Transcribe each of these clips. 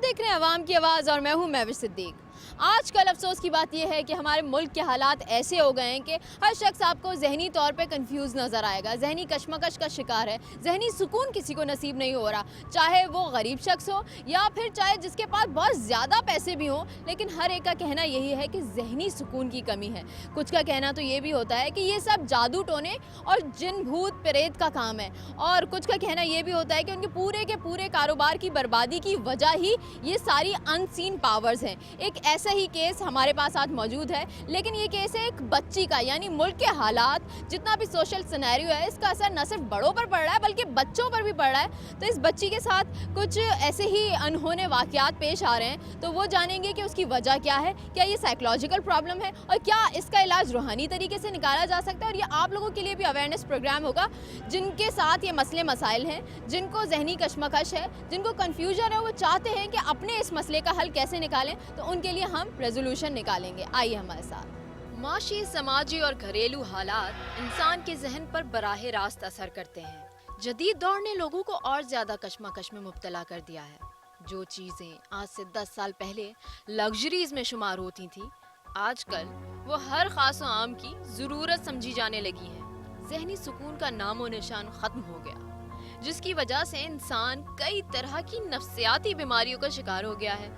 देख रहे हैं अवाम की आवाज़ और मैं हूं महविश सिद्दीक। आजकल अफसोस की बात यह है कि हमारे मुल्क के हालात ऐसे हो गए हैं कि हर शख्स आपको जहनी तौर पे कंफ्यूज नज़र आएगा, जहनी कशमकश का शिकार है, जहनी सुकून किसी को नसीब नहीं हो रहा, चाहे वो गरीब शख्स हो या फिर चाहे जिसके पास बहुत ज़्यादा पैसे भी हों। लेकिन हर एक का कहना यही है कि जहनी सुकून की कमी है। कुछ का कहना तो ये भी होता है कि ये सब जादू टोने और जिन भूत प्रेत का काम है, और कुछ का कहना ये भी होता है कि उनके पूरे के पूरे कारोबार की बर्बादी की वजह ही ये सारी अनसीन पावर्स हैं। एक ऐसा ही केस हमारे पास आज मौजूद है, लेकिन ये केस है एक बच्ची का, यानी मुल्क के हालात, जितना भी सोशल सिनेरियो है, इसका असर न सिर्फ बड़ों पर पड़ रहा है बल्कि बच्चों पर भी पड़ रहा है। तो इस बच्ची के साथ कुछ ऐसे ही अनहोने वाकयात पेश आ रहे हैं, तो वो जानेंगे कि उसकी वजह क्या है, क्या ये साइकोलॉजिकल प्रॉब्लम है और क्या इसका इलाज रूहानी तरीके से निकाला जा सकता है। और ये आप लोगों के लिए भी अवेयरनेस प्रोग्राम होगा जिनके साथ ये मसले मसाइल हैं, जिनको जहनी कशमकश है, जिनको कन्फ्यूजन है, वो चाहते हैं कि अपने इस मसले का हल कैसे निकालें, तो उनके लिए हम रेजोल्यूशन निकालेंगे। आइए हमारे साथ। माशी, समाजी और घरेलू हालात इंसान के जहन पर बराह रास्त असर करते हैं। जदीद दौर ने लोगों को और ज्यादा कशमकश में मुब्तला कर दिया है। जो चीजें आज से 10 साल पहले लग्जरीज में शुमार होती थी, आजकल वो हर खास आम की जरूरत समझी जाने लगी है। जहनी सुकून का नामो निशान खत्म हो गया, जिसकी वजह से इंसान कई तरह की नफ्सियाती बीमारियों का शिकार हो गया है।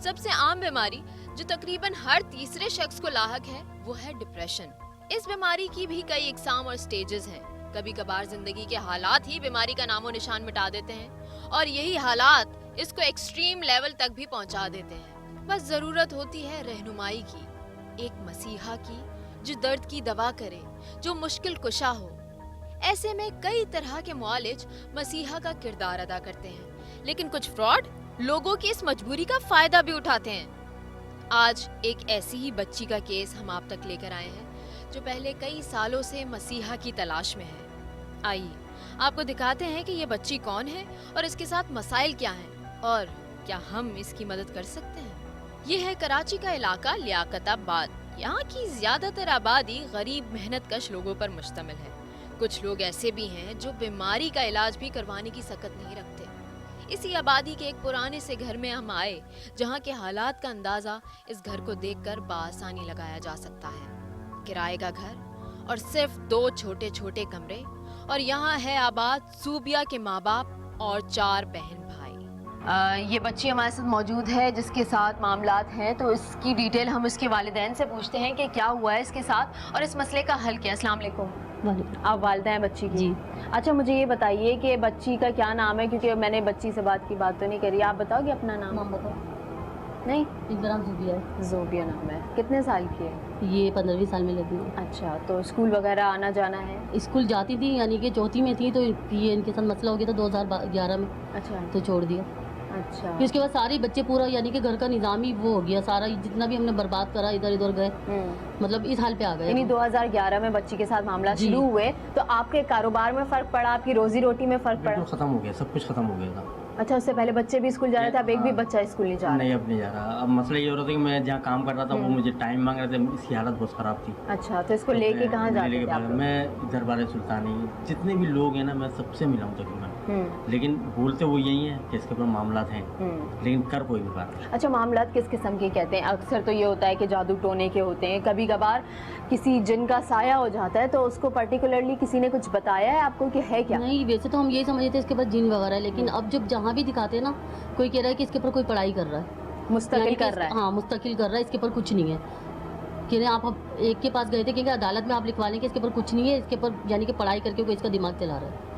सबसे आम बीमारी जो तकरीबन हर तीसरे शख्स को लाहक है, वो है डिप्रेशन। इस बीमारी की भी कई इकसाम और स्टेजेस हैं। कभी कभार जिंदगी के हालात ही बीमारी का नामो निशान मिटा देते हैं, और यही हालात इसको एक्सट्रीम लेवल तक भी पहुंचा देते हैं। बस जरूरत होती है रहनुमाई की, एक मसीहा की जो दर्द की दवा करे, जो मुश्किल कुशा हो। ऐसे में कई तरह के मुआलिज मसीहा का किरदार अदा करते हैं, लेकिन कुछ फ्रॉड लोगों की इस मजबूरी का फायदा भी उठाते हैं। आज एक ऐसी ही बच्ची का केस हम आप तक लेकर आए हैं, जो पहले कई सालों से मसीहा की तलाश में है। आइए आपको दिखाते हैं कि ये बच्ची कौन है और इसके साथ मसाइल क्या हैं, और क्या हम इसकी मदद कर सकते हैं। ये है कराची का इलाका लियाकताबाद। यहाँ की ज्यादातर आबादी गरीब मेहनतकश लोगों पर मुश्तमिल है। कुछ लोग ऐसे भी हैं जो बीमारी का इलाज भी करवाने की सकत नहीं रखते। इसी आबादी के एक पुराने से घर में हम आए, जहाँ के हालात का अंदाजा इस घर को देखकर बाआसानी लगाया जा सकता है। किराए का घर और सिर्फ 2 छोटे छोटे कमरे, और यहाँ है आबाद सूबिया के माँ बाप और 4 बहन भाई। ये बच्ची हमारे साथ मौजूद है जिसके साथ मामलात हैं, तो इसकी डिटेल हम इसके वालिदैन से पूछते हैं कि क्या हुआ है इसके साथ और इस मसले का हल क्या है। अस्सलाम वालेकुम। आप वालिदा हैं बच्ची की? जी। अच्छा, मुझे ये बताइए कि बच्ची का क्या नाम है, क्योंकि मैंने बच्ची से बात तो नहीं करी। आप बताओगे अपना नाम? बताओ। नहीं, इनका नाम ज़ुबिया है। ज़ोबिया नाम है। कितने साल की है? ये 15वीं साल में लगी है। अच्छा, तो स्कूल वगैरह आना जाना है? स्कूल जाती थी, यानी कि चौथी में थी, तो ये इनके साथ मसला हो गया था 2011 में। अच्छा, तो छोड़ दिया। अच्छा। फिर उसके बाद सारे बच्चे पूरा, यानी कि घर का निज़ाम ही वो हो गया, सारा जितना भी हमने बर्बाद करा, इधर उधर गए, मतलब इस हाल पे आ गए। यानी 2011 में बच्ची के साथ मामला शुरू हुए, तो आपके कारोबार में फ़र्क पड़ा, आपकी रोजी रोटी में फ़र्क पड़ा? खत्म हो गया, सब कुछ खत्म हो गया था। अच्छा, उससे पहले बच्चे भी स्कूल जा रहे थे, अब एक भी बच्चा स्कूल नहीं जा रहा? नहीं, अब नहीं जा रहा। अब मसला ये हो रहा था कि मैं जहाँ काम कर रहा था वो मुझे टाइम मांग रहे थे, इसकी हालत बहुत ख़राब थी। अच्छा, तो इसको लेके कहाँ जाते थे आप लोग? मैं दरबार सुल्तानी, जितने भी लोग हैं ना, मैं सबसे मिला हूँ तकरीबन, लेकिन बोलते वो यही है कि इसके ऊपर मामला हैं, लेकिन कर कोई नहीं पा रहा। अच्छा, मामला किस किस्म के कहते हैं? अक्सर तो ये होता है कि जादू टोने के होते हैं, कभी कभार किसी जिन का साया हो जाता है, तो उसको पर्टिकुलरली किसी ने कुछ बताया है आपको कि है क्या? नहीं, वैसे तो हम यही समझते थे इसके पास जिन वगैरह है, लेकिन अब जब जहाँ भी दिखाते हैं ना, कोई कह रहा है कि इसके ऊपर कोई पढ़ाई कर रहा है, मुस्तकिल कर रहा है। हाँ, मुस्तकिल कर रहा है, इसके ऊपर कुछ नहीं है। कि आप एक के पास गए थे कि अदालत में आप लिखवा लें कि इसके ऊपर कुछ नहीं है, इसके ऊपर यानी कि पढ़ाई करके कोई इसका दिमाग चला रहा है।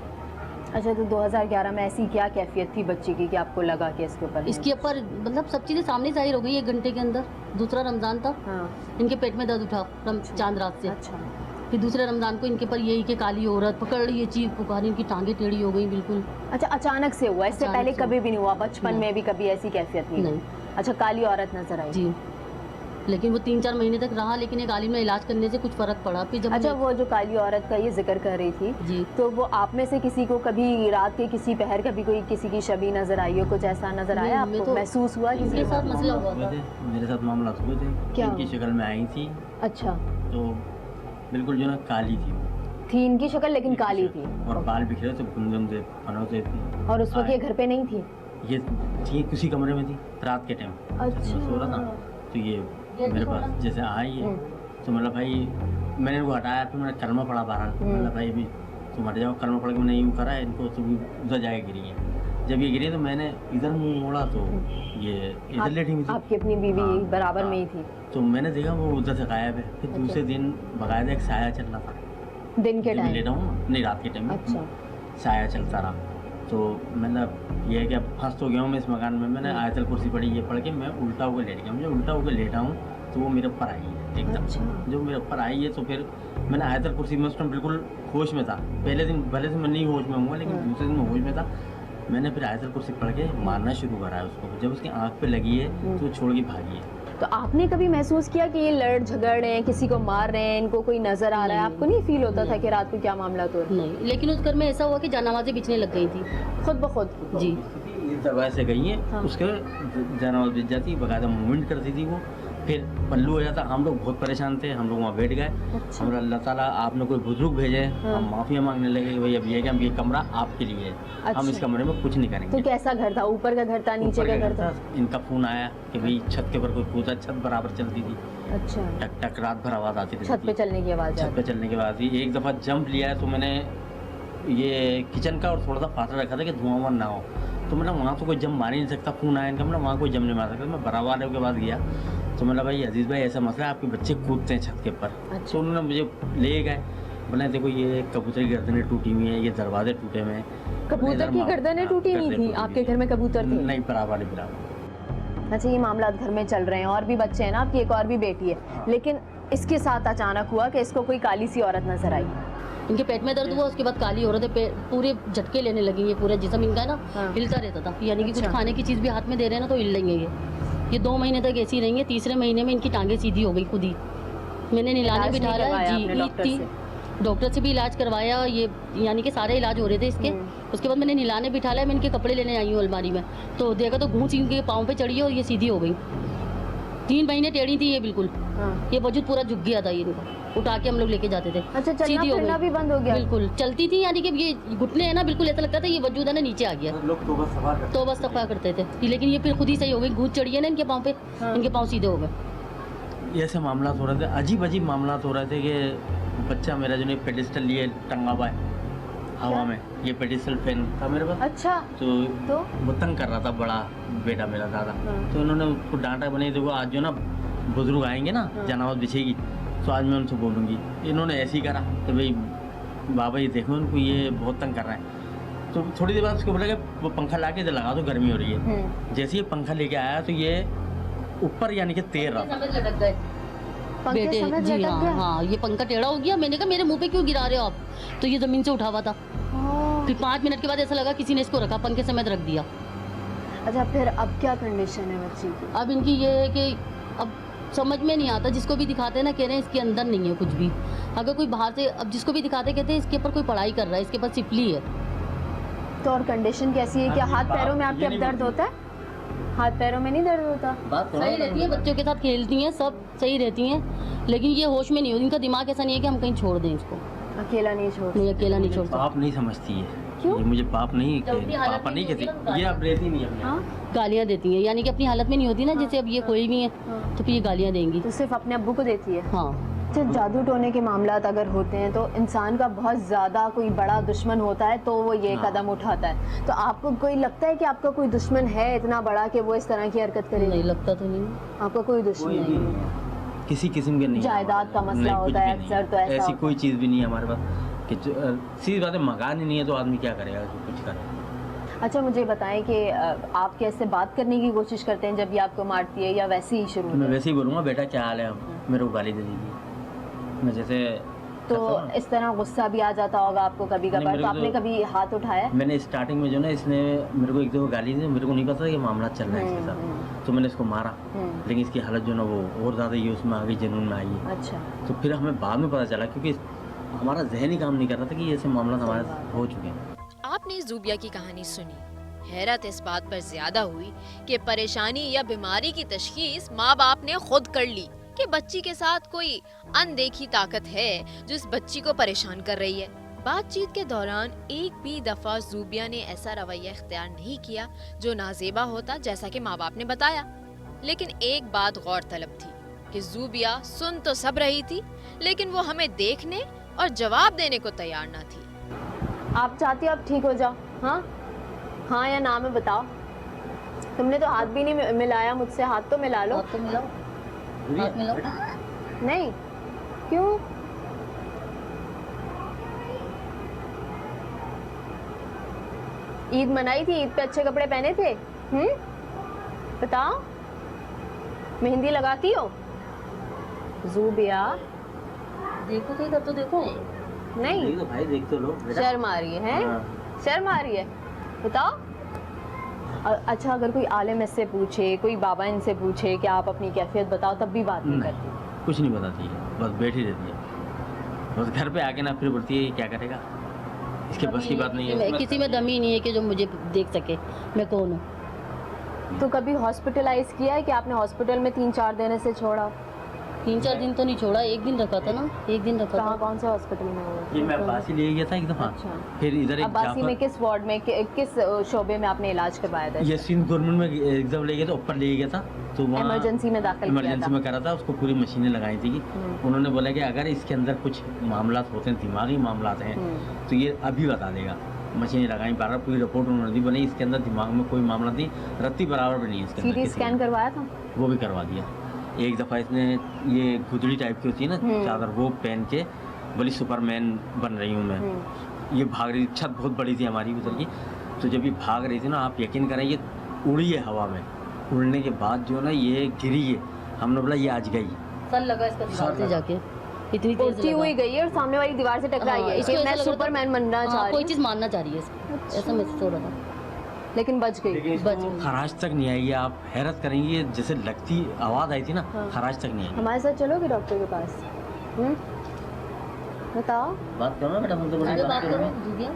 अच्छा, तो 2011 में ऐसी क्या कैफियत थी बच्ची की कि आपको लगा कि इसके ऊपर मतलब सब चीज़ें सामने जाहिर हो गई 1 घंटे के अंदर। दूसरा रमज़ान था। हाँ। इनके पेट में दर्द उठा चांद रात से। अच्छा। फिर दूसरे रमज़ान को इनके पर यही कि काली औरत पकड़ रही है, चीख पुकारी, इनकी टांगे टेढ़ी हो गई बिल्कुल। अच्छा, अचानक से हुआ? इससे पहले कभी भी नहीं हुआ? बचपन में भी कभी ऐसी कैफियत नहीं? अच्छा, काली औरत नजर आई? जी, लेकिन वो 3-4 महीने तक रहा, लेकिन एक आलिम ने इलाज करने से कुछ फ़र्क पड़ा। फिर जब अच्छा, वो जो काली औरत का ये जिक्र कर रही थी जी, तो वो आप में से किसी को कभी रात के किसी पहर कभी कोई किसी की छवि नजर आई हो, कुछ ऐसा नजर आया आपको? तो महसूस हुआ किसी के साथ मसला हुआ था? मेरे साथ मामला हुए थे। क्या? इनकी शक्ल में आई थी। अच्छा, तो बिल्कुल जो ना काली थी इनकी शक्ल, लेकिन काली थी, और बाल बिखरे थे, गुंदे फनों से। और उस वक्त ये घर पे नहीं थी? ये थी किसी कमरे में थी रात के टाइम, अच्छा। सो रहा था, तो ये मेरे पास जैसे आई है, तो मतलब भाई मैंने इनको हटाया, फिर मैंने कलमा पढ़ा बाहर, मतलब भाई अभी तुम हट जाओ, कलमा पढ़ के मैंने यूँ करा है इनको, तो उधर जाके गिरी है। जब ये गिरी तो मैंने इधर मुँह मोड़ा तो ये इधर लेटी हुई थी। आपकी अपनी बीवी हाँ, बराबर हाँ। में ही थी? तो मैंने देखा वो उधर से गायब है। फिर दूसरे दिन बाकायदा एक साया चल रहा था, दिन के जब मैं टाइम? लेटा हूँ, नहीं रात के टाइम में अच्छा। साया चलता रहा। तो मतलब ये है कि अब फंस तो गया हूँ मैं इस मकान में। मैंने आयतल कुर्सी पड़ी, ये पढ़ के मैं उल्टा होकर लेट गया। मुझे उल्टा होकर लेटा हूँ तो वो मेरे ऊपर आई है एकदम। अच्छा। जो मेरे ऊपर आई है तो फिर मैंने आयतल कुर्सी में उस टाइम बिल्कुल होश में था। पहले दिन भले से मैं नहीं होश में हुआ, लेकिन दूसरे दिन मैं होश में था। मैंने फिर आयतल कुर्सी पढ़ के मारना शुरू करा है उसको। जब उसकी आँख पे लगी है तो वो छोड़ के भागी है। तो आपने कभी महसूस किया कि ये लड़ झगड़ रहे हैं, किसी को मार रहे हैं, इनको कोई नजर आ रहा है? नहीं। आपको नहीं फील होता था कि रात को क्या मामला तो? नहीं, लेकिन उस घर में ऐसा हुआ कि जानमाज़ें बिछने लग गई थी खुद ब खुद? जी। ये दरवाजे से गई है, हाँ। उसके जानवर बिछ जाती, बकायदा मूवमेंट करती थी वो। फिर पल्लू हो जाता। हम लोग बहुत परेशान थे, हम लोग वहाँ बैठ गए। अच्छा। हमारा अल्लाह ताला आपने कोई बुजुर्ग भेजे, हाँ। हम माफ़िया मांगने लगे कि भाई अब ये है कि हम ये कमरा आपके लिए है, हम इस अच्छा। कमरे में कुछ नहीं तो करेंगे। कैसा घर था? ऊपर का घर था, नीचे ऊपर का का घर था? इनका फ़ोन आया कि भाई छत के ऊपर कोई कूदा। छत बराबर चलती थी, अच्छा। टक टक रात भर आवाज़ आती थी। छत पे चलने की आवाज? छत पे चलने के बाद ही एक दफ़ा जंप लिया है, तो मैंने ये किचन का और थोड़ा सा फासला रखा था कि धुआं वुआं ना हो। तो मतलब वहाँ तो कोई जंप मार ही नहीं सकता, फ़ोन आया इनका, मतलब वहाँ कोई जंप नहीं मार सकता। मैं बराबर वाले के पास गया तो मतलब भाई अजीज़ भाई ऐसा मसला है, आपके बच्चे कूदते हैं छत के ऊपर। अच्छा। तो उन्होंने मुझे ले गए, बोले देखो ये कबूतर की गर्दनें टूटी हुई हैं, ये दरवाजे टूटे हुए हैं। कबूतर की गर्दनें टूटी हुई थी? आपके घर में कबूतर थे? नहीं, बराबर बराबर। अच्छा, ये मामला घर में चल रहे हैं, और भी बच्चे हैं ना आपकी, एक और भी बेटी है, लेकिन इसके साथ अचानक हुआ कि इसको कोई काली सी औरत नजर आई। इनके पेट में दर्द हुआ, उसके बाद काली औरतें पूरे झटके लेने लगी। ये पूरा जिस्म इनका ना हाँ। हिलता रहता था, यानी कि कुछ अच्छा। खाने की चीज़ भी हाथ में दे रहे हैं ना तो हिल लेंगे ये 2 महीने तक ऐसी रहेंगे। तीसरे महीने में इनकी टांगें सीधी हो गई खुद ही। मैंने निलाने इलाज नहीं बिठाया करवाया जी, आपने डॉक्टर से? डॉक्टर से भी इलाज करवाया, ये यानी कि सारे इलाज हो रहे थे इसके। उसके बाद मैंने निलाने बिठाया, मैं इनके कपड़े लेने आई हूँ अलमारी में, तो देखा तो घूंस इनके पाँव पे चढ़ी है और ये सीधी हो गई। 3 महीने टेढ़ी थी ये बिल्कुल, हाँ। ये वजूद पूरा झुक गया था ये इनका, उठा के हम लोग लेके जाते थे। अच्छा, चलना सीधी हो फिरना गई। भी बंद हो गया? बिल्कुल चलती थी, यानी कि ये घुटने हैं ना, बिल्कुल ऐसा लगता था ये वजूद है ना नीचे आ गया। लोग तो बस सवार तो बस सफा करते थे, लेकिन ये फिर खुद ही सही हो गई। घूस चढ़ी है ना इनके पाँव पे, हाँ। इनके पाँव सीधे हो गए। ये ऐसे मामला हो रहे थे, अजीब अजीब मामला हो रहे थे कि बच्चा मेरा जो नहीं पेडिस्टल लिए टंगा हुआ है हवा में, ये पेडिस्टल फैन था मेरे पास। अच्छा। तो वो तंग कर रहा था बड़ा बेटा मेरा दादा। हाँ। तो उन्होंने उसको डांटा, बने देखो आज जो ना बुजुर्ग आएंगे ना, हाँ। जनावत बिछेगी, तो आज मैं उनसे बोलूँगी। इन्होंने ऐसे ही करा तो भाई बाबा ये देखो उनको, ये बहुत तंग कर रहे हैं। तो थोड़ी देर बाद उसको बोला कि वो पंखा ला के इधर लगा दो, गर्मी हो रही है। जैसे ये पंखा लेके आया तो ये ऊपर यानी कि तैर रहा था। समझ लटक गए पंखे बेटे समेत जी। लटक हाँ गया? हाँ, ये पंखा टेढ़ा हो गया। मैंने कहा मेरे मुंह पे क्यों गिरा रहे हो आप, तो ये जमीन से उठा हुआ था। ओह। फिर 5 मिनट के बाद ऐसा लगा किसी ने इसको रखा, पंखे समेत रख दिया। अच्छा, फिर अब क्या कंडीशन है बच्ची की? अब इनकी ये है कि अब समझ में नहीं आता, जिसको भी दिखाते हैं ना कह रहे हैं इसके अंदर नहीं है कुछ भी। अगर कोई बाहर से, अब जिसको भी दिखाते कहते हैं इसके ऊपर कोई पढ़ाई कर रहा है, इसके पास सिफली है। तो और कंडीशन कैसी है? क्या हाँ, ये हाथ पैरों में बात आपके ये अब नहीं दर्द बोलती। होता है? हाथ पैरों में नहीं दर्द होता? सही रहती है, बच्चों के साथ खेलती हैं, सब सही रहती हैं, लेकिन ये होश में नहीं होती। इनका दिमाग ऐसा नहीं है कि हम कहीं छोड़ दें इसको। अकेला नहीं छोड़? नहीं, अकेला नहीं छोड़ सकते। पाप नहीं समझती है। क्यों? ये मुझे पाप नहीं जब अपनी हालत पापा में नहीं नहीं कहती, होती ना, ये अब रहती नहीं अपने। हाँ? गालियाँ देती हैं, यानी कि अपनी हालत में नहीं होती ना, जैसे अब ये कोई भी है हाँ। तो फिर ये गालियाँ देंगी। तो सिर्फ अपने अब्बू को देती है? हाँ। अच्छा, जादू टोने के मामलात अगर होते हैं तो इंसान का बहुत ज़्यादा कोई बड़ा दुश्मन होता है तो वो ये हाँ। कदम उठाता है। तो आपको कोई लगता है कि आपका कोई दुश्मन है इतना बड़ा कि वो इस तरह की हरकत करे? नहीं लगता तो नहीं। आपका कोई दुश्मन कोई भी नहीं नहीं है? है, किसी किस्म के नहीं है जायदाद हमारे का पास। मसला नहीं, कुछ होता है भी नहीं अक्सर, तो ऐसा ऐसी होता कोई चीज़ भी नहीं है हमारे पास कि सीधी बात है, मकान ही नहीं है तो आदमी क्या करेगा, जो कुछ करे। अच्छा, मुझे बताएं कि आप कैसे बात करने की कोशिश करते हैं जब ये आपको मारती है, या वैसे ही शुरू तो मैं में? वैसे ही बोलूँगा बेटा क्या हाल है, मेरे को गाली दे दीजिए। मैं जैसे तो करता हूँ ना। इस तरह गुस्सा भी आ जाता होगा आपको कभी नहीं, कभार, मेरे तो को आपने तो- कभी हाथ उठाया? मैंने स्टार्टिंग में जो ना, इसने मेरे को एक दो गाली दी, मेरे को नहीं पता था कि मामला चल रहा है इसके साथ, तो मैंने इसको मारा। लेकिन इसकी हालत जो ना वो और ज़्यादा ये उसमें आ गई, जुनून में आई है। अच्छा। तो फिर हमें बाद में पता चला, क्योंकि हमारा जहन ही काम नहीं कर रहा था कि ये ऐसे मामला हमारे साथ हो चुके हैं। आपने ज़ूबिया की कहानी सुनी। हैरत इस बात पर ज्यादा हुई कि परेशानी या बीमारी की तशखीस माँ बाप ने खुद कर ली कि बच्ची के साथ कोई अनदेखी ताकत है जो इस बच्ची को परेशान कर रही है। बातचीत के दौरान एक भी दफा ज़ूबिया ने ऐसा रवैया इख्तियार नहीं किया जो नाजेबा होता, जैसा कि माँ बाप ने बताया। लेकिन एक बात गौर तलब थी कि ज़ूबिया सुन तो सब रही थी, लेकिन वो हमें देखने और जवाब देने को तैयार न थी। आप चाहती हो आप ठीक हो जाओ? हाँ हाँ या ना में बताओ। तुमने तो हाथ भी नहीं मिलाया मुझसे, हाथ तो मिला लो। हाथ तो मिलाओ, हाथ मिलाओ। नहीं, क्यों? ईद मनाई थी, ईद पे अच्छे कपड़े पहने थे? बताओ, मेहंदी लगाती हो? ज़ूबिया देखो तो इधर तो देखो। नहीं, देख तो भाई, देख तो लो बेटा। शर्म आ रही है? हाँ। शर्म आ रही है? बताओ। अच्छा, अगर कोई आलिम इससे पूछे, कोई बाबा इनसे पूछे कि आप अपनी कैफियत बताओ, तब भी बात नहीं करती? कुछ नहीं बताती है, बस बैठी रहती है। बस घर पे आके ना फिर बोलती है क्या करेगा, इसके बस की बात नहीं है। किसी में दम ही नहीं है कि जो मुझे देख सके मैं कौन हूँ। तो कभी हॉस्पिटलाइज किया है कि आपने हॉस्पिटल में 3-4 दिन से छोड़ा? 3-4 दिन तो नहीं छोड़ा, एक दिन रखा था ना, एक दिन रखा कहाँ, था। कौन से हॉस्पिटल में हुआ? ये मैं अब्बासी ले गया था एक दफ़ा। अच्छा। फिर इधर एक अब्बासी में किस वार्ड में, किस शोबे में आपने इलाज करवाया था? ये सिंध गवर्नमेंट में एक दफ़ा ले गया था, ऊपर ले गया था, तो वहाँ इमरजेंसी में दाखिल किया इमरजेंसी था। में करा था। उसको पूरी मशीनें लगाई थी। उन्होंने बोला कि अगर इसके अंदर कुछ मामला होते हैं, दिमागी मामला हैं, तो ये अभी बता देगा। मशीनें लगाई, बार पूरी रिपोर्ट उन्होंने दी, बोले इसके अंदर दिमाग में कोई मामला नहीं, रत्ती बराबर भी नहीं है इसके अंदर। सीटी स्कैन करवाया था? वो भी करवा दिया। एक दफ़ा इसने ये गुदड़ी टाइप की होती है ना चादर, वो पहन के बोली सुपरमैन बन रही हूँ मैं। ये भाग रही, छत बहुत बड़ी थी हमारी उधर की, तो जब ये भाग रही थी ना, आप यकीन करें ये उड़ी है हवा में। उड़ने के बाद जो ना ये गिरी है, हमने बोला ये आज गई। सर लगा इसका दीवार से जाके, इतनी तेज उड़ती हुई गई है और सामने वाली दीवार से टकराई है। इसको इसलिए मैं ऐसा लग रहा था- सुपरमैन बनना चाह कोई रही चीज़ मानना चाह रही है इसको, ऐसा महसूस हो रहा था। लेकिन बच गई। लेकिन बच इसको गई। खराज तक नहीं आई है। आप हैरत करेंगे, जैसे लगती आवाज़ आई थी ना, खराज तक नहीं आई। हमारे साथ चलोगे डॉक्टर के पास? बताओ। बात करो ना बेटा, मुझसे अरे बात करो ज़ूबिया,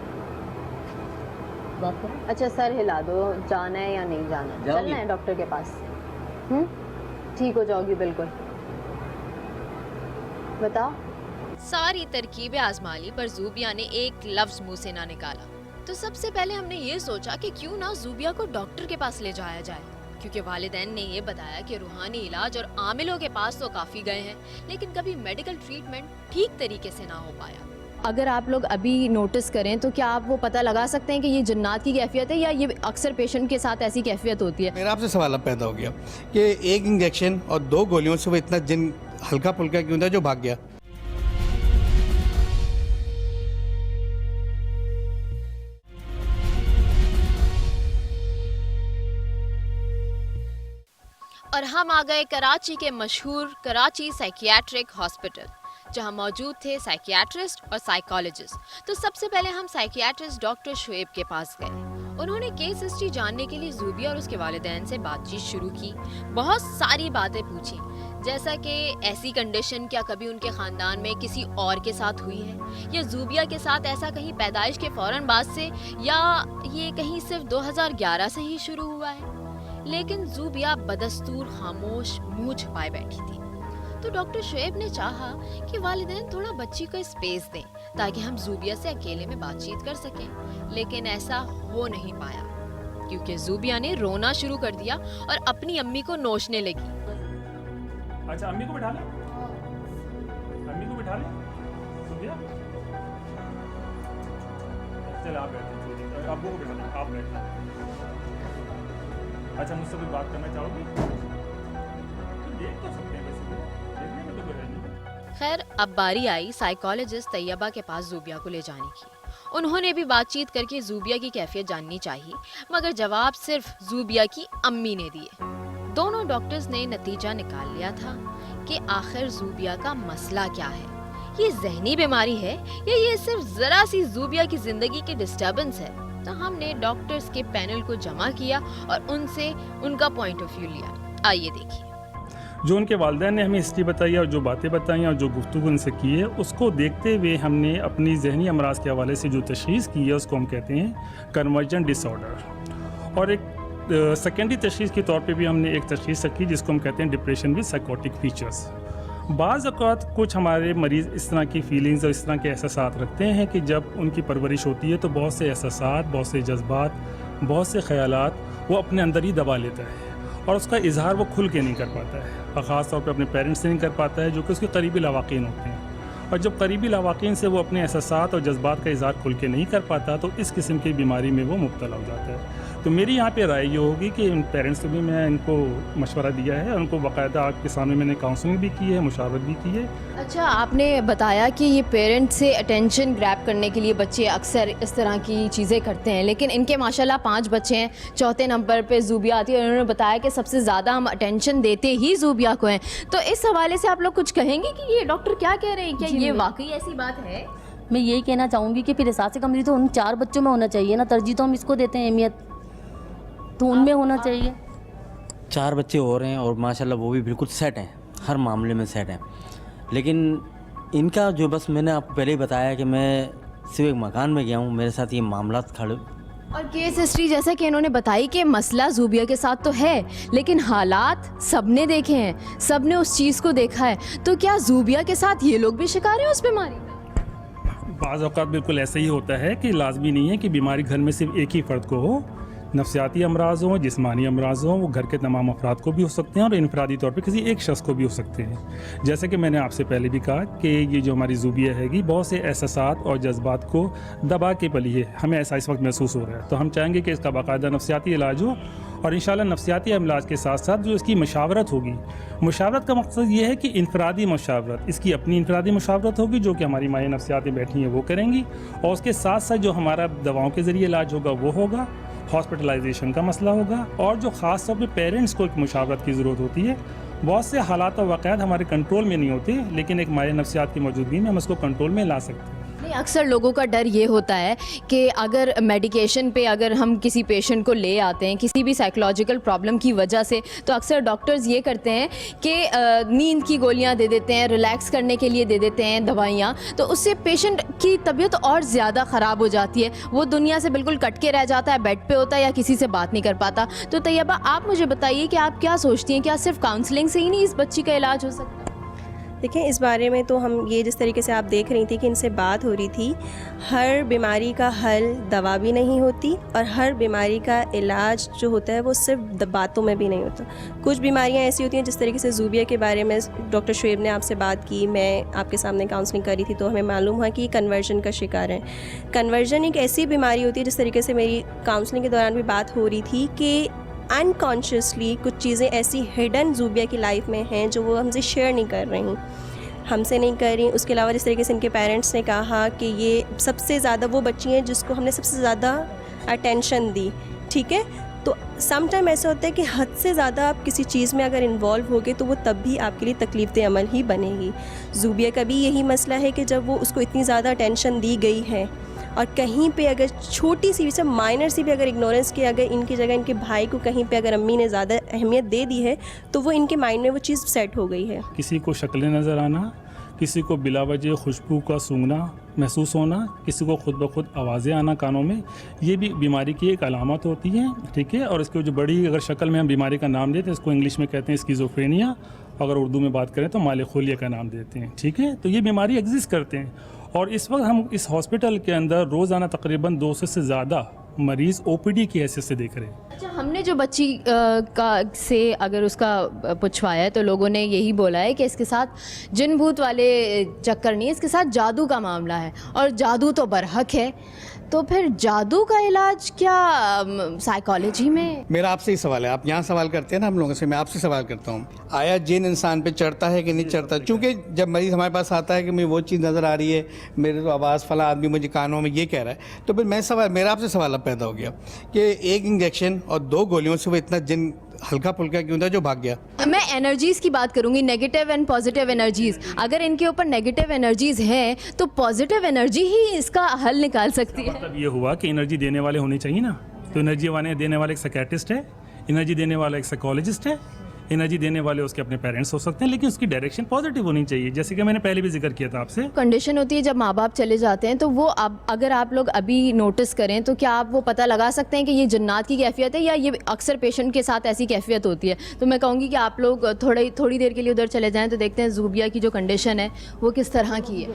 बात करो। अच्छा, सर हिला दो, जाना है या नहीं जाना? जाओगी? चलना है डॉक्टर के पास? ठीक हो जाओगी बिल्कुल? बताओ। सारी तरकीबें आजमा ली, पर ज़ूबिया ने एक लफ्ज मुंह से ना निकाला। तो सबसे पहले हमने ये सोचा कि क्यों ना ज़ूबिया को डॉक्टर के पास ले जाया जाए, क्योंकि वालिदैन ने ये बताया कि रूहानी इलाज और आमिलों के पास तो काफ़ी गए हैं, लेकिन कभी मेडिकल ट्रीटमेंट ठीक तरीके से ना हो पाया। अगर आप लोग अभी नोटिस करें तो क्या आप वो पता लगा सकते हैं कि ये जन्नात की कैफियत है या ये अक्सर पेशेंट के साथ ऐसी कैफियत होती है? मेरा आपसे सवाल अब पैदा हो गया कि एक इंजेक्शन और 2 गोलियों से वो इतना जिन हल्का फुल्का क्यों था जो भाग गया? और हम आ गए कराची के मशहूर कराची साइकियाट्रिक हॉस्पिटल, जहां मौजूद थे साइकियाट्रिस्ट और साइकोलॉजिस्ट। तो सबसे पहले हम साइकियाट्रिस्ट डॉक्टर शुएब के पास गए। उन्होंने केस हिस्ट्री जानने के लिए ज़ूबिया और उसके वालिदैन से बातचीत शुरू की। बहुत सारी बातें पूछी, जैसा कि ऐसी कंडीशन क्या कभी उनके ख़ानदान में किसी और के साथ हुई है, या ज़ूबिया के साथ ऐसा कहीं पैदाइश के फ़ौरन बाद से, या ये कहीं सिर्फ 2011 से ही शुरू हुआ है। लेकिन ज़ूबिया बदस्तूर खामोश मुंह छुपाए बैठी थी। तो डॉक्टर शुएब ने चाहा कि वालिदैन थोड़ा बच्ची को स्पेस दें ताकि हम ज़ूबिया से अकेले में बातचीत कर सकें, लेकिन ऐसा हो नहीं पाया क्योंकि ज़ूबिया ने रोना शुरू कर दिया और अपनी अम्मी को नोचने लगी। अच्छा, अम्मी को बिठा ले, अम्मी को बिठा ले। ज़ूबिया, चल आप बैठे, अब्बू को बिठा ले, आप बैठे। अच्छा, मुझसे कोई बात करना चाहोगे? तो देख तो सकते हैं वैसे, देखने में तो कोई है नहीं। खैर, अब बारी आई साइकोलॉजिस्ट तैयबा के पास ज़ूबिया को ले जाने की। उन्होंने भी बातचीत करके ज़ूबिया की कैफियत जाननी चाहिए, मगर जवाब सिर्फ ज़ूबिया की अम्मी ने दिए। दोनों डॉक्टर्स ने नतीजा निकाल लिया था कि आखिर ज़ूबिया का मसला क्या है। ये जहनी बीमारी है या ये सिर्फ ज़रा सी ज़ूबिया की ज़िंदगी की डिस्टर्बेंस है? तो हमने डॉक्टर्स के पैनल को जमा किया और उनसे उनका पॉइंट ऑफ व्यू लिया। आइए देखिए। जो उनके वालिदैन ने हमें हिस्ट्री बताई है और जो बातें बताई हैं और जो गुफ्तगू उनसे की है, उसको देखते हुए हमने अपनी जहनी अमराज के हवाले से जो तशख़ीस की है उसको हम कहते हैं कन्वर्जन डिसऑर्डर। और एक सेकेंडरी तशख़ीस के तौर पे भी हमने एक तशख़ीस रखी जिसको हम कहते हैं डिप्रेशन विद साइकोटिक फीचर्स। बाज़ औक़ात कुछ हमारे मरीज़ इस तरह की फीलिंग्स और इस तरह के एहसासात रखते हैं कि जब उनकी परवरिश होती है तो बहुत से एहसासात, बहुत से जज्बात, बहुत से ख़यालात वो अपने अंदर ही दबा लेता है और उसका इजहार वो खुल के नहीं कर पाता है, और ख़ास तौर पे अपने पेरेंट्स से नहीं कर पाता है जो कि उसके करीबी लवाक़ीन होते हैं। और जब करीबी लवाक़ीन से वो अपने एहसासात और जज्बात का इजहार खुल के नहीं कर पाता तो इस किस्म की बीमारी में वो मुब्तला हो जाता है। तो मेरी यहाँ पे राय ये होगी कि इन पेरेंट्स से भी मैं इनको मशवरा दिया है, उनको बाकायदा आपके सामने मैंने काउंसलिंग भी की है, मुशावरत भी की है। अच्छा, आपने बताया कि ये पेरेंट्स से अटेंशन ग्रैब करने के लिए बच्चे अक्सर इस तरह की चीज़ें करते हैं, लेकिन इनके माशाल्लाह 5 बच्चे हैं, चौथे नंबर पे ज़ूबिया आती है और उन्होंने बताया कि सबसे ज़्यादा हम अटेंशन देते ही ज़ूबिया को हैं। तो इस हवाले से आप लोग कुछ कहेंगे कि ये डॉक्टर क्या कह रहे हैं, क्या ये वाकई ऐसी बात है? मैं यही कहना चाहूँगी कि फिर एहसास कमजोरी तो उन 4 बच्चों में होना चाहिए ना, तरजीह तो हम इसको देते हैं अहमियत, तो उनमें होना चाहिए। 4 बच्चे हो रहे हैं और माशाल्लाह वो भी बिल्कुल सेट हैं, हर मामले में सेट हैं। लेकिन इनका जो, बस मैंने आपको पहले ही बताया कि मैं सिर्फ एक मकान में गया हूँ, मेरे साथ ये मामला खड़े। और केस हिस्ट्री जैसा कि इन्होंने बताई कि मसला ज़ूबिया के साथ तो है, लेकिन हालात सबने देखे हैं, सबने उस चीज़ को देखा है। तो क्या ज़ूबिया के साथ ये लोग भी शिकार हैं उस बीमारी में? बाज़ औक़ात बिल्कुल ऐसा ही होता है कि लाजमी नहीं है कि बीमारी घर में सिर्फ एक ही फ़र्द को हो। नफ्सियाती अमराज हों, जिस्मानी अमराज हों, वो घर के तमाम अफराद को भी हो सकते हैं और इनफरादी तौर पे किसी एक शख्स को भी हो सकते हैं। जैसे कि मैंने आपसे पहले भी कहा कि ये जो हमारी ज़ूबिया हैगी बहुत से एहसासात और जज्बात को दबा के पली है, हमें ऐसा इस वक्त महसूस हो रहा है। तो हम चाहेंगे कि इसका बाकायदा नफ्सियाती इलाज हो और इंशाल्लाह नफ्सियाती इलाज के साथ साथ जो इसकी मशावरत होगी, मशावरत का मकसद ये है कि इनफरादी मशावरत, इसकी अपनी इनफरादी मशावरत होगी जो कि हमारी माएँ नफ्सियाती बैठी हैं वो करेंगी, और उसके साथ साथ जो हमारा दवाओं के ज़रिए इलाज होगा वो होगा, हॉस्पिटलाइजेशन का मसला होगा, और जो ख़ास तौर पे पेरेंट्स को एक मुशावरत की ज़रूरत होती है। बहुत से हालात और वाक़यात हमारे कंट्रोल में नहीं होते, लेकिन एक माहिर नफ्सियात की मौजूदगी में हम उसको कंट्रोल में ला सकते हैं। नहीं, अक्सर लोगों का डर ये होता है कि अगर मेडिकेशन पे अगर हम किसी पेशेंट को ले आते हैं किसी भी साइकोलॉजिकल प्रॉब्लम की वजह से, तो अक्सर डॉक्टर्स ये करते हैं कि नींद की गोलियां दे देते हैं, रिलैक्स करने के लिए दे देते हैं दवाइयां, तो उससे पेशेंट की तबीयत और ज़्यादा ख़राब हो जाती है, वो दुनिया से बिल्कुल कट के रह जाता है, बेड पे होता है या किसी से बात नहीं कर पाता। तो तैयबा, आप मुझे बताइए कि आप क्या सोचती हैं, क्या सिर्फ काउंसलिंग से ही नहीं इस बच्ची का इलाज हो सकता है? देखिए, इस बारे में तो हम ये जिस तरीके से आप देख रही थी कि इनसे बात हो रही थी, हर बीमारी का हल दवा भी नहीं होती और हर बीमारी का इलाज जो होता है वो सिर्फ बातों में भी नहीं होता। कुछ बीमारियां ऐसी होती हैं, जिस तरीके से ज़ूबिया के बारे में डॉक्टर शुएब ने आपसे बात की, मैं आपके सामने काउंसलिंग करी थी, तो हमें मालूम हुआ कि ये कन्वर्जन का शिकार है। कन्वर्जन एक ऐसी बीमारी होती है, जिस तरीके से मेरी काउंसलिंग के दौरान भी बात हो रही थी कि अनकॉन्शियसली कुछ चीज़ें ऐसी हिडन ज़ूबिया की लाइफ में हैं जो वो हमसे शेयर नहीं कर रही, हमसे नहीं कर रही। उसके अलावा जिस तरीके से इनके पेरेंट्स ने कहा कि ये सबसे ज़्यादा वो बच्ची हैं जिसको हमने सबसे ज़्यादा अटेंशन दी, ठीक है। तो सम टाइम ऐसा होता है कि हद से ज़्यादा आप किसी चीज़ में अगर इन्वॉल्व हो गए तो वो तब भी आपके लिए तकलीफ़ अमल ही बनेगी। ज़ूबिया का भी यही मसला है कि जब वो उसको इतनी ज़्यादा अटेंशन दी गई है और कहीं पे अगर छोटी सी भी, सब माइनर सी भी अगर इग्नोरेंस की, अगर इनकी जगह इनके भाई को कहीं पे अगर अम्मी ने ज़्यादा अहमियत दे दी है तो वो इनके माइंड में वो चीज़ सेट हो गई है। किसी को शक्लें नज़र आना, किसी को बिला वजह खुशबू का सूंघना महसूस होना, किसी को खुद ब खुद आवाज़ें आना कानों में, ये भी बीमारी की एक अलामत होती है, ठीक है। और इसकी जो बड़ी अगर शक्ल में हम बीमारी का नाम देते हैं, इसको इंग्लिश में कहते हैं स्किज़ोफ्रेनिया, अगर उर्दू में बात करें तो मालिखोलिया का नाम देते हैं, ठीक है। तो ये बीमारी एग्जिस्ट करते हैं और इस वक्त हम इस हॉस्पिटल के अंदर रोज़ाना तकरीबन 200 से ज़्यादा मरीज़ OPD की हैसियत से देख रहे हैं। अच्छा, हमने जो बच्ची का से अगर उसका पूछवाया है तो लोगों ने यही बोला है कि इसके साथ जिन भूत वाले चक्कर नहीं है, इसके साथ जादू का मामला है और जादू तो बरहक है। तो फिर जादू का इलाज क्या साइकोलॉजी में? मेरा आपसे ही सवाल है, आप यहाँ सवाल करते हैं ना हम लोगों से, मैं आपसे सवाल करता हूँ, आया जिन इंसान पे चढ़ता है कि नहीं चढ़ता? क्योंकि जब मरीज़ हमारे पास आता है कि मुझे वो चीज़ नज़र आ रही है, मेरे तो आवाज़ फला आदमी मुझे कानों में ये कह रहा है, तो फिर मेरा आपसे सवाल अब पैदा हो गया कि एक इंजेक्शन और 2 गोलियों से वो इतना जिन हल्का फुल्का क्यों था जो भाग गया? मैं एनर्जीज़ की बात करूंगी, नेगेटिव एंड पॉजिटिव एनर्जीज़। अगर इनके ऊपर नेगेटिव एनर्जीज़ हैं तो पॉजिटिव एनर्जी ही इसका हल निकाल सकती है। मतलब ये हुआ कि एनर्जी देने वाले होने चाहिए ना, तो एनर्जी देने वाले एक साइकियाट्रिस्ट है, एनर्जी देने वाला एक साइकोलॉजिस्ट है, एनर्जी देने वाले उसके अपने पेरेंट्स हो सकते हैं, लेकिन उसकी डायरेक्शन पॉजिटिव होनी चाहिए, जैसे कि मैंने पहले भी जिक्र किया था आपसे। कंडीशन होती है जब माँ बाप चले जाते हैं, तो वो अब अगर आप लोग अभी नोटिस करें तो क्या आप वो पता लगा सकते हैं कि ये जन्नत की कैफियत है या ये अक्सर पेशेंट के साथ ऐसी कैफियत होती है? तो मैं कहूँगी कि आप लोग थोड़ी देर के लिए उधर चले जाएँ तो देखते हैं ज़ूबिया की जो कंडीशन है वो किस तरह की है।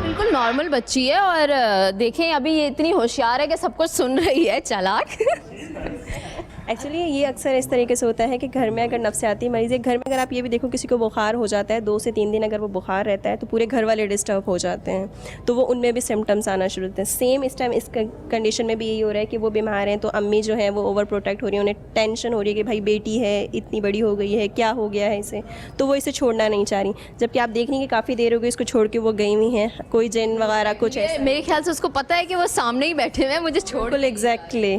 बिल्कुल नॉर्मल बच्ची है और देखें अभी ये इतनी होशियार है कि सब कुछ सुन रही है, चालाक। एक्चुअली ये अक्सर इस तरीके से होता है कि घर में अगर नफसियाती मरीज़ है, घर में अगर आप ये भी देखो किसी को बुखार हो जाता है 2 से 3 दिन अगर वो बुखार रहता है तो पूरे घर वाले डिस्टर्ब हो जाते हैं, तो वो उनमें भी सिम्टम्स आना शुरू होते हैं। सेम इस टाइम इस कंडीशन में भी यही हो रहा है कि वो बीमार हैं तो अम्मी जो है वो ओवर प्रोटेक्ट हो रही है, उन्हें टेंशन हो रही है कि भाई बेटी है इतनी बड़ी हो गई है, क्या हो गया है इसे, तो वो इसे छोड़ना नहीं चाह रही। जबकि आप देख रही हैं कि काफ़ी देर हो गई इसको छोड़ के वो गई हुई हैं, कोई जिन वगैरह कुछ ऐसा। मेरे ख्याल से उसको पता है कि वो सामने ही बैठे हुए हैं, मुझे छोड़। बिल्कुल एग्जैक्टली,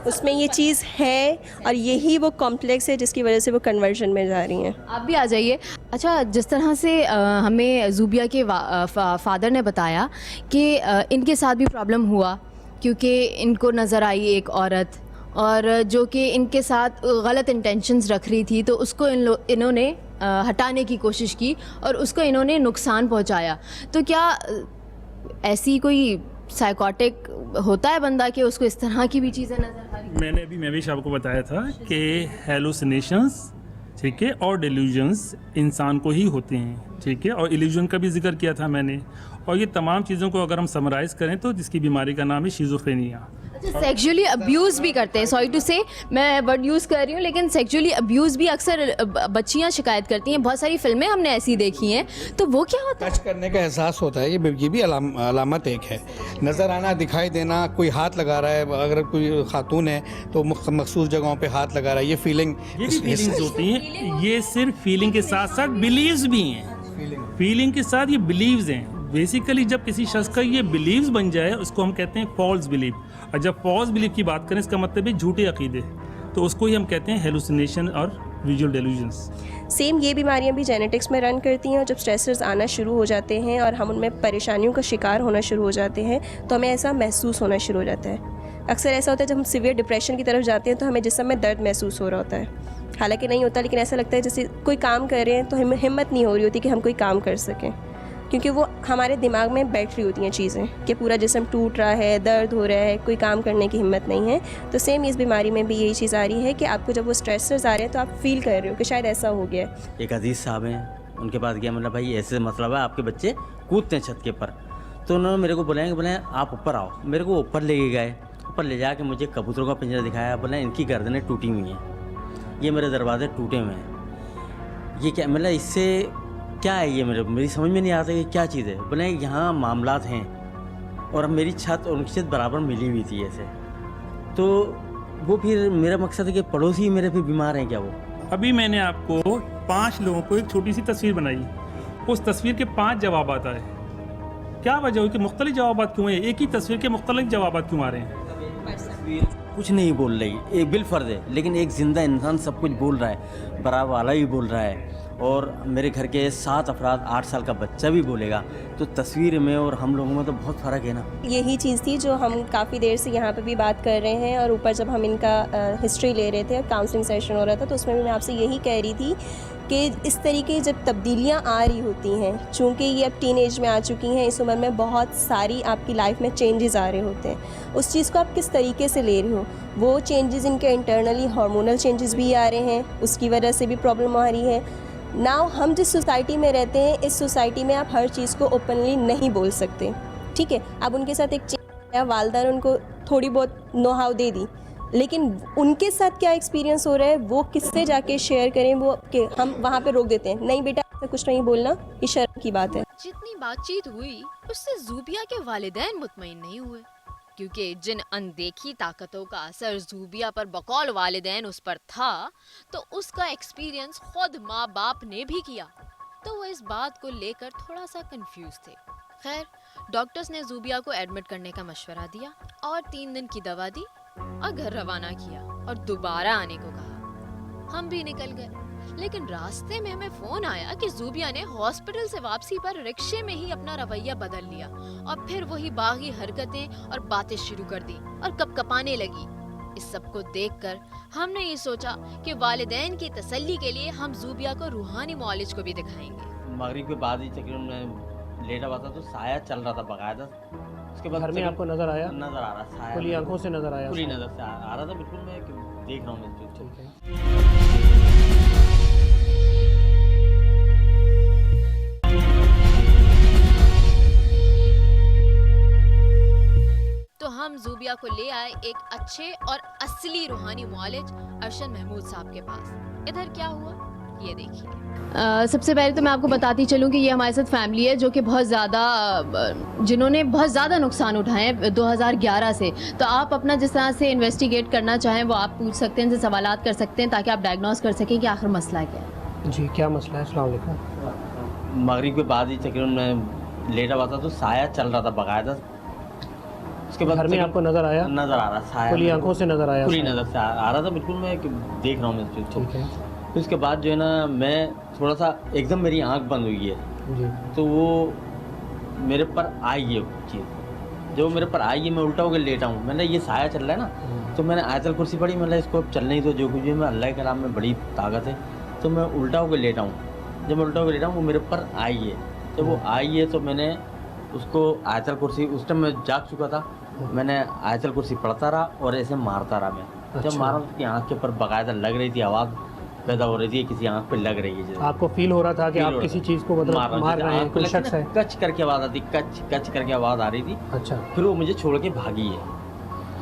उसमें ये चीज़ है और यही वो कॉम्प्लेक्स है जिसकी वजह से वो कन्वर्जन में जा रही हैं। आप भी आ जाइए। अच्छा, जिस तरह से हमें ज़ूबिया के फादर ने बताया कि इनके साथ भी प्रॉब्लम हुआ क्योंकि इनको नज़र आई एक औरत और जो कि इनके साथ गलत इंटेंशंस रख रही थी, तो उसको इन्होंने हटाने की कोशिश की और उसको इन्होंने नुकसान पहुंचाया। तो क्या ऐसी कोई साइकोटिक होता है बंदा कि उसको इस तरह की भी चीज़ें नज़र आ रही? मैंने अभी मैं भी आपको बताया था कि हेलुसिनेशंस, ठीक है, और डिल्यूजन्स इंसान को ही होते हैं, ठीक है, और इल्यूजन का भी जिक्र किया था मैंने। और ये तमाम चीज़ों को अगर हम समराइज़ करें तो जिसकी बीमारी का नाम है शिज़ोफ्रेनिया। सेक्सुअली अब्यूज़ भी करते हैं, सॉरी टू से मैं वर्ड यूज़ कर रही हूँ, लेकिन सेक्सुअली अब्यूज़ भी अक्सर बच्चियाँ शिकायत करती हैं। बहुत सारी फिल्में हमने ऐसी देखी हैं, तो वो क्या होता है? टच करने का एहसास होता है, ये भी अलामत एक है। नज़र आना, दिखाई देना, कोई हाथ लगा रहा है, अगर कोई खातून है तो मखसूस जगहों पे हाथ लगा रहा है, ये फीलिंग्स होती हैं। ये सिर्फ फीलिंग के साथ साथ बिलीव्स भी हैं, फीलिंग के साथ ये बिलीव्स हैं। बेसिकली जब किसी शख्स का ये बिलीव्स बन जाए उसको हम कहते हैं फॉल्स बिलीव, और जब फॉल्स बिलीव की बात करें इसका मतलब है झूठे अकीदे, तो उसको ही हम कहते हैं हेलुसिनेशन और विजुअल डेल्यूजन्स। सेम ये बीमारियां भी जेनेटिक्स में रन करती हैं और जब स्ट्रेसर्स आना शुरू हो जाते हैं और हम उनमें परेशानियों का शिकार होना शुरू हो जाते हैं तो हमें ऐसा महसूस होना शुरू हो जाता है। अक्सर ऐसा होता है जब हम सीवियर डिप्रेशन की तरफ जाते हैं तो हमें जिस्म में दर्द महसूस हो रहा होता है, हालांकि नहीं होता, लेकिन ऐसा लगता है जैसे कोई काम कर रहे हैं तो हमें हिम्मत नहीं हो रही होती कि हम कोई काम कर सकें, क्योंकि वो हमारे दिमाग में बैठ रही होती हैं चीज़ें कि पूरा जिस्म टूट रहा है, दर्द हो रहा है, कोई काम करने की हिम्मत नहीं है। तो सेम इस बीमारी में भी यही चीज़ आ रही है कि आपको जब वो स्ट्रेसर्स आ रहे हैं तो आप फील कर रहे हो कि शायद ऐसा हो गया। एक अजीज़ साहब हैं, उनके पास गया, मतलब भाई ऐसे मतलब है आपके बच्चे कूदते हैं छत के ऊपर, तो उन्होंने मेरे को बोला आप ऊपर आओ। मेरे को ऊपर ले गए, ऊपर ले जाके मुझे कबूतरों का पिंजरा दिखाया, बोला इनकी गर्दनें टूटी हुई हैं, ये मेरे दरवाजे टूटे हुए हैं, ये क्या मतलब इससे क्या है, ये मेरी समझ में नहीं आता कि क्या चीज़ है। बोले यहाँ मामलात हैं, और मेरी छत और उनकी छत बराबर मिली हुई थी ऐसे, तो वो फिर मेरा मकसद है कि पड़ोसी मेरे फिर बीमार हैं क्या वो। अभी मैंने आपको 5 लोगों को एक छोटी सी तस्वीर बनाई, उस तस्वीर के 5 जवाब आए। क्या वजह हुई कि मुख्तलिफ जवाब क्यों है, एक ही तस्वीर के मुख्तलिफ जवाब क्यों आ रहे हैं? तस्वीर कुछ नहीं बोल रही, एक बिलफर्ज है, लेकिन एक ज़िंदा इंसान सब कुछ बोल रहा है, बड़ा वाला भी बोल रहा है, और मेरे घर के 7 अफराद, 8 साल का बच्चा भी बोलेगा, तो तस्वीर में और हम लोगों में तो बहुत फ़र्क है ना। यही चीज़ थी जो हम काफ़ी देर से यहाँ पे भी बात कर रहे हैं, और ऊपर जब हम इनका हिस्ट्री ले रहे थे, काउंसलिंग सेशन हो रहा था, तो उसमें भी मैं आपसे यही कह रही थी कि इस तरीके जब तब्दीलियाँ आ रही होती हैं, चूँकि ये अब टीन एज में आ चुकी हैं, इस उम्र में बहुत सारी आपकी लाइफ में चेंजेस आ रहे होते हैं, उस चीज़ को आप किस तरीके से ले रही हो। वो चेंजेस इनके इंटरनली हार्मोनल चेंजेस भी आ रहे हैं, उसकी वजह से भी प्रॉब्लम आ रही है। नाउ हम जिस सोसाइटी में रहते हैं, इस सोसाइटी में आप हर चीज़ को ओपनली नहीं बोल सकते, ठीक है। अब उनके साथ एक चेंज आया, वालदा ने उनको थोड़ी बहुत नो हाउ दे दी, लेकिन उनके साथ क्या एक्सपीरियंस हो रहा है वो किससे जाके शेयर करें, वो कि हम वहाँ पे रोक देते हैं, नहीं बेटा ऐसा कुछ नहीं बोलना, ये शर्म की बात है। जितनी बातचीत हुई उससे ज़ूबिया के वालिदैन मुतमईन नहीं हुए, क्योंकि जिन अनदेखी ताकतों का असर ज़ूबिया पर बकौल वालिदैन उस पर था, तो उसका एक्सपीरियंस खुद माँ बाप ने भी किया, तो वो इस बात को लेकर थोड़ा सा कंफ्यूज थे। खैर, डॉक्टर्स ने ज़ूबिया को एडमिट करने का मशवरा दिया और 3 दिन की दवा दी और घर रवाना किया और दोबारा आने को कहा। हम भी निकल गए। लेकिन रास्ते में हमें फोन आया कि जूबिया ने हॉस्पिटल से वापसी पर रिक्शे में ही अपना रवैया बदल लिया और फिर वही बागी हरकतें और बातें शुरू कर दी और कपकपाने लगी। इस सब को देखकर हमने ये सोचा कि वालिदैन की तसल्ली के लिए हम जूबिया को रूहानी मौलिज को भी दिखाएंगे। मगरिब के बाद ही तकरीबन मैं लेटा हुआ था तो साया चल रहा था बकायदा। उसके बाद घर में आपको नजर आया? नजर आ रहा साया, खुली आंखों से नजर आया? खुली नजर से आ रहा था बिल्कुल। मैं देख रहा हूँ मैं ठीक है। तो हम जूबिया को ले आए एक अच्छे और असली रूहानी मौलिज अरशद महमूद साहब के पास। इधर क्या हुआ ये देखिए। सबसे पहले तो मैं आपको बताती चलूँ कि ये हमारे साथ फैमिली है जो कि बहुत ज़्यादा जिन्होंने बहुत ज़्यादा नुकसान उठाए हैं 2011 से। तो आप अपना जिस तरह से इन्वेस्टिगेट करना चाहें वो आप पूछ सकते हैं, इनसे सवालात कर सकते हैं ताकि आप डायग्नोस कर सकें कि आखिर मसला क्या है। जी क्या मसला है? अस्सलाम वालेकुम। मगरिब के बाद ही तकरीबन मैं लेटा हुआ था तो साया चल रहा था बकायदा। उसके बाद घर में आपको नजर आया? नजर आ रहा साया, खुली आंखों से नजर आया? खुली नजर से आ रहा था बिल्कुल। मैं देख रहा हूँ मैं ठीक है। फिर उसके बाद जो है ना मैं थोड़ा सा एकदम मेरी आंख बंद हुई है जी। तो वो मेरे पर आई है चीज़। जो मेरे पर आई है मैं उल्टा होकर लेटा हूँ। मैंने ये साया चल रहा है ना तो मैंने आयतल कुर्सी पढ़ी। मतलब इसको अब चलने ही तो जो कुछ भी मैं अल्लाह के कलाम में बड़ी ताकत है। तो मैं उल्टा होकर लेटा हूँ। जब मैं उल्टा होकर लेटा हूँ वो मेरे पर आई है। जब वो आई है तो मैंने उसको आयतल कुर्सी, उस टाइम मैं जाग चुका था, मैंने आयतल कुर्सी पढ़ता रहा और ऐसे मारता रहा मैं। जब मारा उसकी आँख के ऊपर बाकायदा लग रही थी, आवाज़ पैदा हो रही थी, किसी आँख पे लग रही है। आपको फील हो रहा था कि आप किसी चीज़ को मतलब मार रहे हैं, कोई शख्स है? कच करके आवाज़ आती, कच कच करके आवाज़ आ रही थी। अच्छा। फिर वो मुझे छोड़ के भागी है।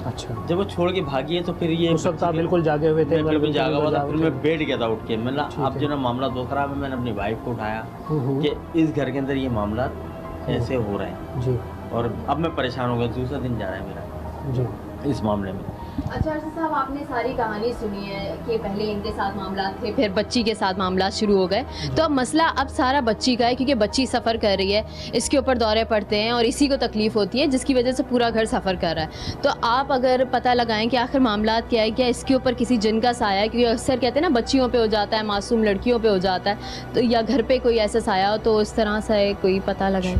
अच्छा। जब वो छोड़ के भागी है तो फिर ये उस वक्त आप बिल्कुल जागे हुए थे? बिल्कुल जागा हुआ था। फिर मैं बैठ गया था उठ के। मतलब अब जो ना मामला दूसरा है, मैंने अपनी वाइफ को उठाया कि इस घर के अंदर ये मामला ऐसे हो रहे हैं जी। और अब मैं परेशान हो गया। दूसरा दिन जा रहा है मेरा जी इस मामले में। अच्छा अरशद साहब, आपने सारी कहानी सुनी है कि पहले इनके साथ मामला थे, फिर बच्ची के साथ मामला शुरू हो गए। तो अब मसला अब सारा बच्ची का है क्योंकि बच्ची सफ़र कर रही है, इसके ऊपर दौरे पड़ते हैं और इसी को तकलीफ़ होती है जिसकी वजह से पूरा घर सफ़र कर रहा है। तो आप अगर पता लगाएं कि आखिर मामला क्या है, क्या इसके ऊपर किसी जिन का साया है, क्योंकि अक्सर कहते हैं ना बच्चियों पर हो जाता है, मासूम लड़कियों पर हो जाता है, तो या घर पर कोई ऐसा साया हो तो उस तरह से कोई पता लगाएं।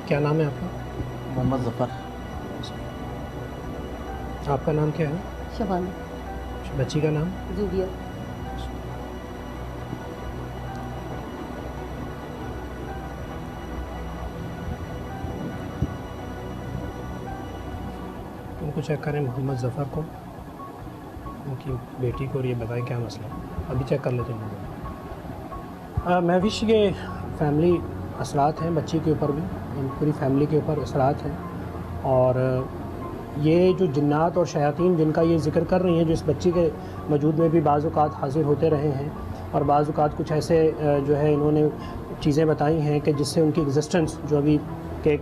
क्या नाम है आपका? मोहम्मद जफ़र। आपका नाम क्या है? शबाना। बच्ची का नाम? जूबिया। उनको चेक करें, मोहम्मद ज़फ़र को, उनकी बेटी को, और ये बताएं क्या मसला है। अभी चेक कर लेते हैं। मैं विश ये फैमिली असरात हैं, बच्ची के ऊपर भी, पूरी फैमिली के ऊपर असरात हैं। और ये जो जिन्नात और शयातीन जिनका ये ज़िक्र कर रही हैं, जो इस बच्ची के वजूद में भी बाज़ औक़ात हाज़िर होते रहे हैं और बाज़ औक़ात कुछ ऐसे जो है इन्होंने चीज़ें बताई हैं कि जिससे उनकी एग्जिस्टेंस जो अभी के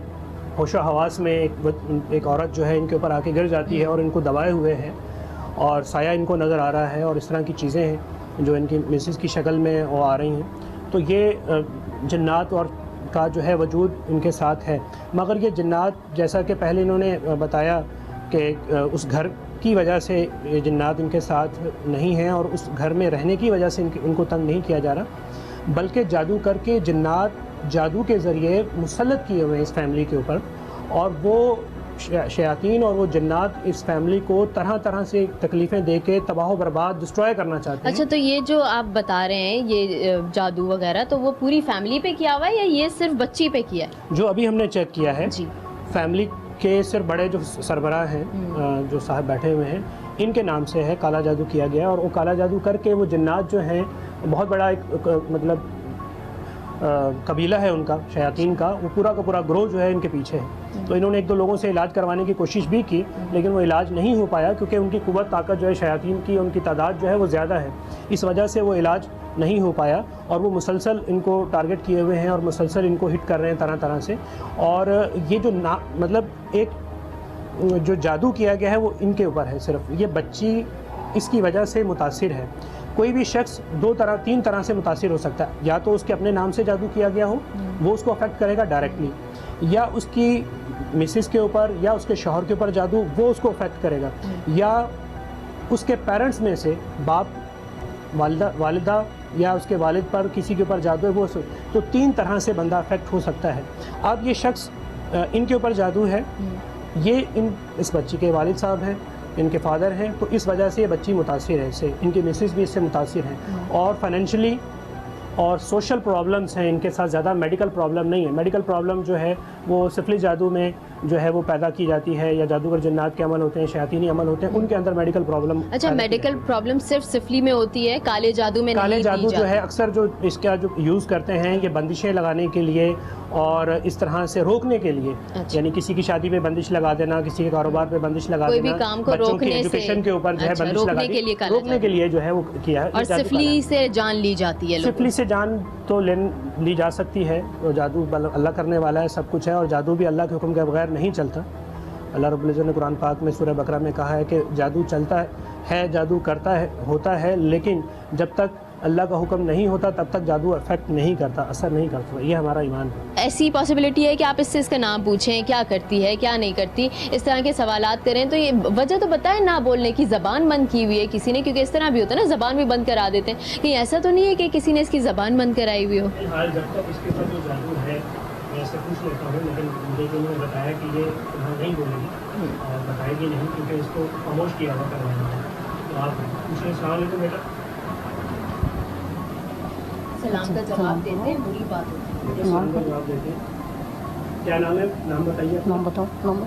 होशो हवास में एक औरत जो है इनके ऊपर आके गिर जाती है और इनको दबाए हुए हैं और साया इनको नज़र आ रहा है और इस तरह की चीज़ें हैं जो इनकी मिसेस की शक्ल में वो आ रही हैं। तो ये जिन्नात और का जो है वजूद इनके साथ है। मगर ये जिन्नात, जैसा कि पहले इन्होंने बताया कि उस घर की वजह से ये जिन्नात इनके साथ नहीं हैं और उस घर में रहने की वजह से इनको तंग नहीं किया जा रहा, बल्कि जादू करके जिन्नात जादू के ज़रिए मुसल्लत किए हुए हैं इस फैमिली के ऊपर। और वो शयातीन और वो जिन्नात इस फैमिली को तरह तरह से तकलीफ़ें दे के तबाह व बर्बाद, डिस्ट्रॉय करना चाहते हैं। अच्छा, तो ये जो आप बता रहे हैं ये जादू वगैरह, तो वो पूरी फैमिली पे किया हुआ है या ये सिर्फ बच्ची पे किया है? जो अभी हमने चेक किया है जी, फैमिली के सिर्फ बड़े जो सरबराह हैं, जो साहब बैठे हुए हैं, इनके नाम से है काला जादू किया गया। और वो काला जादू करके वो जिन्नात जो हैं, बहुत बड़ा एक मतलब कबीला है उनका, शयातीन का, वो पूरा का पूरा ग्रोह जो है इनके पीछे है। तो इन्होंने एक दो लोगों से इलाज करवाने की कोशिश भी की, लेकिन वो इलाज नहीं हो पाया क्योंकि उनकी कुव्वत ताकत जो है शयातीन की, उनकी तादाद जो है वो ज़्यादा है। इस वजह से वो इलाज नहीं हो पाया और वो मुसलसल इनको टारगेट किए हुए हैं और मुसलसल इनको हिट कर रहे हैं तरह तरह से। और ये जो मतलब एक जो जादू किया गया है वो इनके ऊपर है सिर्फ। ये बच्ची इसकी वजह से मुतासिर है। कोई भी शख्स तीन तरह से मुतासिर हो सकता है। या तो उसके अपने नाम से जादू किया गया हो, वो उसको अफेक्ट करेगा डायरेक्टली, या उसकी मिसेस के ऊपर या उसके शौहर के ऊपर जादू, वो उसको अफेक्ट करेगा, या उसके पेरेंट्स में से बाप, वालिदा या उसके वालिद पर किसी के ऊपर जादू है वो, तो 3 तरह से बंदा अफेक्ट हो सकता है। अब ये शख्स इनके ऊपर जादू है, ये इस बच्ची के वालिद साहब हैं, इनके फादर हैं, तो इस वजह से ये बच्ची मुतासिर है इससे, इनके मिसेस भी इससे मुतासिर हैं, और फाइनेंशियली और सोशल प्रॉब्लम्स हैं इनके साथ, ज़्यादा मेडिकल प्रॉब्लम नहीं है। मेडिकल प्रॉब्लम जो है वो सिफली जादू में जो है वो पैदा की जाती है, या जादूगर जन्नात के अमल होते हैं, शयातीनी अमल होते हैं, उनके अंदर मेडिकल प्रॉब्लम। अच्छा, मेडिकल प्रॉब्लम सिर्फ सिफली में होती है, काले जादू में काले नहीं जादू दी जो है जाती। अक्सर जो इसका जो यूज़ करते हैं ये बंदिशें लगाने के लिए और इस तरह से रोकने के लिए, अच्छा। यानी किसी की शादी पे बंदिश लगा देना, किसी के कारोबार पे बंदिश लगा कोई देना, भी काम को बच्चों की रोकने से, एजुकेशन के ऊपर जो है अच्छा, बंदिश रोकने लगा के लिए काला रोकने के लिए जो है वो किया है। और ये जादू सिफली काला है। से जान ली जाती है लोगों सिफली से जान तो ली जा सकती है, और जादू अल्लाह करने वाला है, सब कुछ है, और जादू भी अल्लाह के हुक्म के बगैर नहीं चलता। अल्लाह रब्बुल इज़्ज़त ने कुरान पाक में सूरह बकरा में कहा है कि जादू चलता है, जादू करता है, होता है, लेकिन जब तक अल्लाह का हुक्म नहीं होता तब तक जादू अफेक्ट नहीं करता, असर नहीं करता। ये हमारा ईमान है। ऐसी पॉसिबिलिटी है कि आप इससे इसका नाम पूछें, क्या करती है क्या नहीं करती, इस तरह के सवालात करें, तो ये वजह तो बताएं ना बोलने की, ज़बान बंद की हुई है किसी ने, क्योंकि इस तरह भी होता है ना, ज़बान भी बंद करा देते हैं, कहीं ऐसा तो नहीं है कि किसी ने इसकी ज़बान बंद कराई हुई हो। फिलहाल जब तक इसके ऊपर जो जादू है मैं इससे पूछ लेता हूँ, लेकिन मुझे उन्होंने बताया कि ये नहीं बोलेगी और बताएगी नहीं, क्योंकि इसको खामोश किया हुआ करवाना है। तो आप पूछिए। अस्सलाम वालेकुम बेटा। सलाम का जवाब देते हैं, बुरी बात होती है। सलाम का जवाब देते हैं। क्या नाम है? नाम बताइए। नाम बताओ। नाम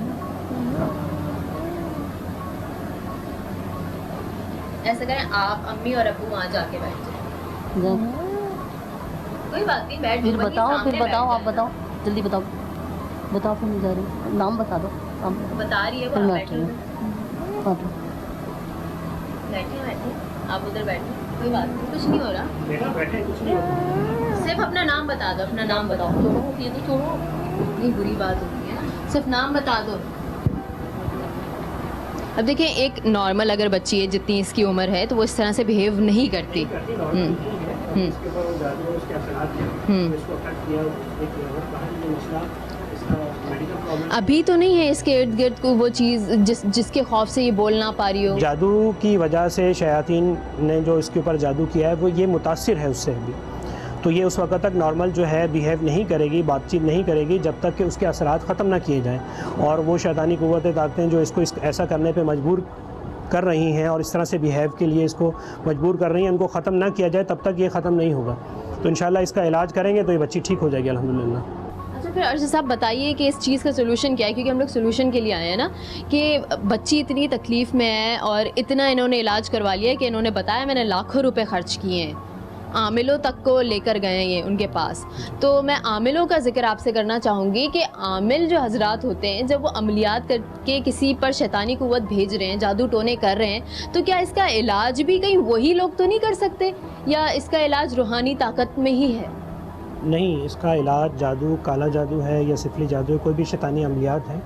ऐसा करें, आप अम्मी और अब्बू वहाँ जाके बैठ जाए, कोई बात नहीं, बैठ फिर वहीं बताओ, सामने फिर बताओ, बैठ आप बताओ, जल्दी बताओ, बताओ, फिर नहीं जा रही, नाम बता दो। नाम जाए। बता रही है वो, फिर आप मैं बैठे आती हूँ। बैठे, आप उधर बैठे, कोई बात नहीं, कुछ नहीं हो रहा, बेटा बैठे, कुछ नहीं होता। सिर्फ अपना नाम बता दो, अपना नाम बताओ। छोड़ो ये तो छोड़ो, ये बुरी बात होती है, सिर्फ नाम बता दो। अब देखिए, एक नॉर्मल अगर बच्ची है जितनी इसकी उम्र है तो वो इस तरह से बिहेव नहीं करती। इसके ऊपर वो जादू है, उसके असरात हैं, इसको अफेक्ट किया, एक बाहर ये मसला, इसका मेडिकल प्रॉब्लम। अभी तो नहीं है इसके इर्द गिर्द को वो चीज़ जिसके खौफ से ये बोल ना पा रही हो। जादू की वजह से शयातीन ने जो इसके ऊपर जादू किया है वो ये मुतासिर है उससे भी, तो ये उस वक्त तक नॉर्मल जो है बिहेव नहीं करेगी, बातचीत नहीं करेगी जब तक कि उसके असरात ख़त्म ना किए जाएं, और वो शैतानी कुव्वतें ताकतें जो इसको ऐसा करने पे मजबूर कर रही हैं और इस तरह से बिहेव के लिए इसको मजबूर कर रही हैं, उनको ख़त्म ना किया जाए तब तक ये ख़त्म नहीं होगा। तो इंशाल्लाह इसका इलाज करेंगे तो ये बच्ची ठीक हो जाएगी अल्हम्दुलिल्लाह। अच्छा, फिर अर्शद साहब बताइए कि इस चीज़ का सोल्यूशन क्या है, क्योंकि हम लोग सोल्यूशन के लिए आए हैं ना, कि बच्ची इतनी तकलीफ़ में है और इतना इन्होंने इलाज करवा लिया है कि इन्होंने बताया मैंने लाखों रुपए खर्च किए हैं, आमिलों तक को लेकर गए हैं ये उनके पास। तो मैं आमिलों का जिक्र आपसे करना चाहूँगी कि आमिल जो हजरात होते हैं, जब वो अमलियात करके किसी पर शैतानी कुव्वत भेज रहे हैं, जादू टोने कर रहे हैं, तो क्या इसका इलाज भी कहीं वही लोग तो नहीं कर सकते, या इसका इलाज रूहानी ताकत में ही है? नहीं, इसका इलाज जादू, काला जादू है या सिफली जादू है, कोई भी शैतानी अमलियात है,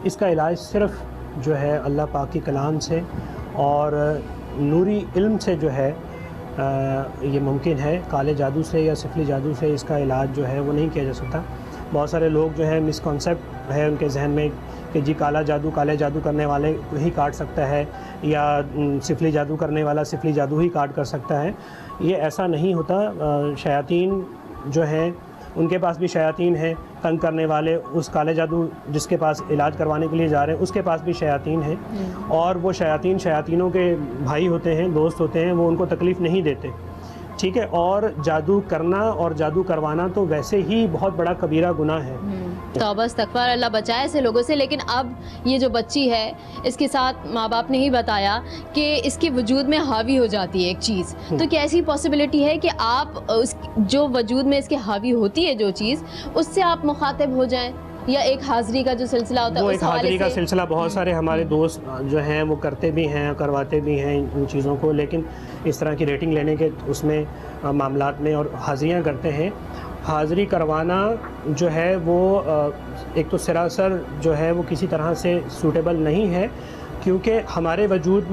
इसका इलाज सिर्फ जो है अल्लाह पाक की कलाम से और नूरी इल्म से जो है ये मुमकिन है। काले जादू से या सिफली जादू से इसका इलाज जो है वो नहीं किया जा सकता। बहुत सारे लोग जो है मिसकॉन्सेप्ट है उनके जहन में कि जी काला जादू काले जादू करने वाले ही काट सकता है, या सिफली जादू करने वाला सिफली जादू ही काट कर सकता है। ये ऐसा नहीं होता। शयातीन जो हैं उनके पास भी शयातीन हैं तंग करने वाले, उस काले जादू जिसके पास इलाज करवाने के लिए जा रहे हैं उसके पास भी शयातीन हैं, और वो शयातीनों के भाई होते हैं, दोस्त होते हैं, वो उनको तकलीफ़ नहीं देते, ठीक है। और जादू करना और जादू करवाना तो वैसे ही बहुत बड़ा कबीरा गुनाह है। तौबा इस्तग़फ़ार, अल्लाह बचाए ऐसे लोगों से। लेकिन अब ये जो बच्ची है, इसके साथ माँ बाप ने ही बताया कि इसके वजूद में हावी हो जाती है एक चीज़, तो क्या ऐसी पॉसिबिलिटी है कि आप उस जो वजूद में इसके हावी होती है जो चीज़, उससे आप मुखातिब हो जाएं, या एक हाज़री का जो सिलसिला होता है वो उस एक हवाले हाज़री का से? सिलसिला बहुत सारे हमारे दोस्त जो हैं वो करते भी हैं, करवाते भी हैं इन चीज़ों को, लेकिन इस तरह की रेटिंग लेने के उसमें मामलात में और हाज़िरियाँ करते हैं। हाज़री करवाना जो है वो एक तो सरासर जो है वो किसी तरह से सूटेबल नहीं है, क्योंकि हमारा वजूद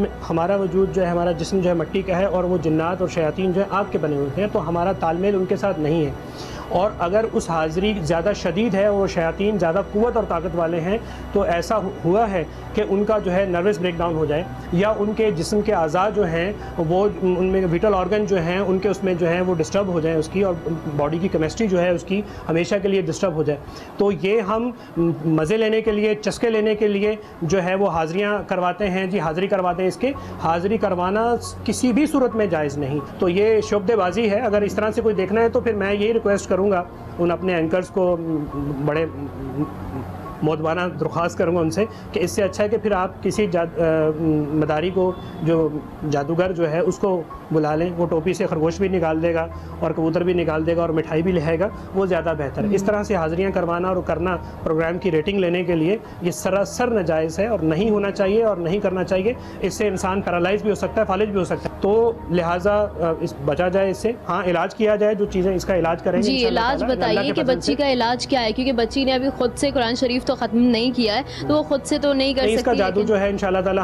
जो है, हमारा जिस्म जो है मिट्टी का है और वो जिन्नात और शयातीन जो है आग के बने हुए हैं, तो हमारा तालमेल उनके साथ नहीं है। और अगर उस हाज़री ज़्यादा शदीद है और शयातीन ज़्यादा क़ुव्वत और ताकत वाले हैं तो ऐसा हुआ है कि उनका जो है नर्वस ब्रेकडाउन हो जाए या उनके जिस्म के अज़ा जो हैं वो उनमें विटल ऑर्गन जो हैं उनके उसमें जो है वो डिस्टर्ब हो जाए उसकी, और बॉडी की केमिस्ट्री जो है उसकी हमेशा के लिए डिस्टर्ब हो जाए। तो ये हम मज़े लेने के लिए, चस्के लेने के लिए जो है वो हाज़रियाँ करवाते हैं जी, हाज़री करवाते हैं। इसके हाज़री करवाना किसी भी सूरत में जायज़ नहीं, तो ये शोबदेबाजी है। अगर इस तरह से कोई देखना है तो फिर मैं यही रिक्वेस्ट करूँगा उन अपने एंकर्स को, बड़े मोदबाना दरख्वास्त करूँगा उनसे कि इससे अच्छा है कि फिर आप किसी मदारी को, जो जादूगर जो है उसको बुला लें, वो टोपी से खरगोश भी निकाल देगा और कबूतर भी निकाल देगा और मिठाई भी ले आएगा, वो ज़्यादा बेहतर है। इस तरह से हाज़रियाँ करवाना और करना प्रोग्राम की रेटिंग लेने के लिए ये सरासर नाजायज़ है और नहीं होना चाहिए और नहीं करना चाहिए। इससे इंसान पैरालाइज भी हो सकता है, फालिज भी हो सकता है, तो लिहाजा इस बचा जाए इससे। हाँ, इलाज किया जाए, जो चीज़ें इसका इलाज करेंगे। जी, इलाज बताइए कि बच्ची का इलाज क्या है, क्योंकि बच्ची ने अभी खुद से कुरान शरीफ तो ख़त्म नहीं किया है, तो वो खुद से तो नहीं कर सकती। इसका जादू जो है इंशाल्लाह ताला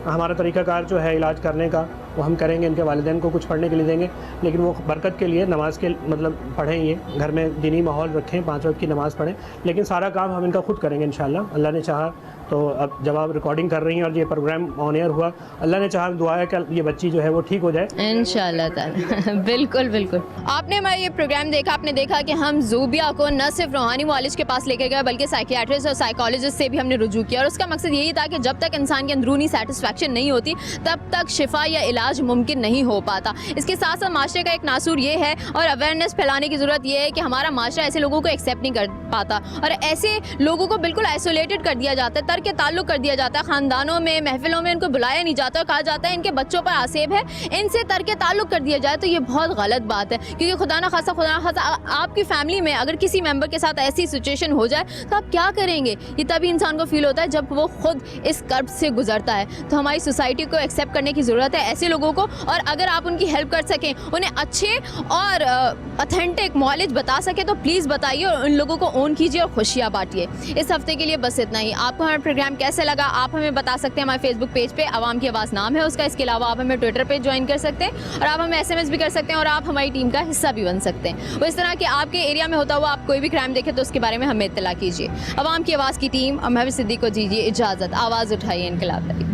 हमारा तरीक़ाकार जो है इलाज करने का वो हम करेंगे। इनके वालिदैन को कुछ पढ़ने के लिए देंगे, लेकिन वो बरकत के लिए नमाज के मतलब पढ़ें, ये घर में दीनी माहौल रखें, 5 वक्त की नमाज़ पढ़ें, लेकिन सारा काम हम इनका खुद करेंगे इंशाल्लाह, अल्लाह ने चाहा। तो अब जब आप रिकॉर्डिंग कर रही हैं और ये प्रोग्राम ऑन एयर हुआ, अल्लाह ने चाहा, दुआ है कि ये बच्ची जो है वो ठीक हो जाए इंशाल्लाह ताला। बिल्कुल बिल्कुल। आपने हमारा ये प्रोग्राम देखा, आपने देखा कि हम ज़ूबिया को न सिर्फ रूहानी मुआलिज के पास लेके गए बल्कि साइकियाट्रिस्ट और साइकोलॉजिस्ट से भी हमने रुजू किया, और उसका मकसद यही था कि जब तक इंसान की अंदरूनी सेटिस्फैक्शन नहीं होती तब तक शिफा या इलाज मुमकिन नहीं हो पाता। इसके साथ साथ माशरे का एक नासूर ये है और अवेयरनेस फैलाने की ज़रूरत ये है कि हमारा माशरा ऐसे लोगों को एक्सेप्ट नहीं कर पाता और ऐसे लोगों को बिल्कुल आइसोलेटेड कर दिया जाता है, तर्क ताल्लुक़ कर दिया जाता है। ख़ानदानों में, महफिलों में इनको बुलाया नहीं जाता और कहा जाता है इनके बच्चों पर आसेब है, इनसे तर्क ताल्लुक़ कर दिया जाए, तो ये बहुत गलत बात है। क्योंकि खुदा ना खासा आपकी फैमिली में अगर किसी मेंबर के साथ ऐसी सिचुएशन हो जाए तो आप क्या करेंगे, ये तभी इंसान को फील होता है जब वो खुद इस कर्ब से गुजरता है। तो हमारी सोसाइटी को एक्सेप्ट करने की ज़रूरत है ऐसे लोगों को, और अगर आप उनकी हेल्प कर सकें, उन्हें अच्छे और ऑथेंटिक नॉलेज बता सके तो प्लीज़ बताइए और उन लोगों को ओन कीजिए और खुशियाँ बांटिए। इस हफ्ते के लिए बस इतना ही। आपको हमारा प्रोग्राम कैसे लगा आप हमें बता सकते हैं। हमारे फेसबुक पेज पे आवाम की आवाज़ नाम है उसका, इसके अलावा आप हमें ट्विटर पे ज्वाइन कर सकते हैं और आप हमें SMS भी कर सकते हैं और आप हमारी टीम का हिस्सा भी बन सकते हैं। वो इस तरह के आपके एरिया में होता हुआ आप कोई भी क्राइम देखें तो उसके बारे में हमें इत्तला कीजिए। आवाम की आवाज़ की टीम और महबूब सिद्दीक को दीजिए इजाज़त। आवाज़ उठाइए, इनकलाब लाइए।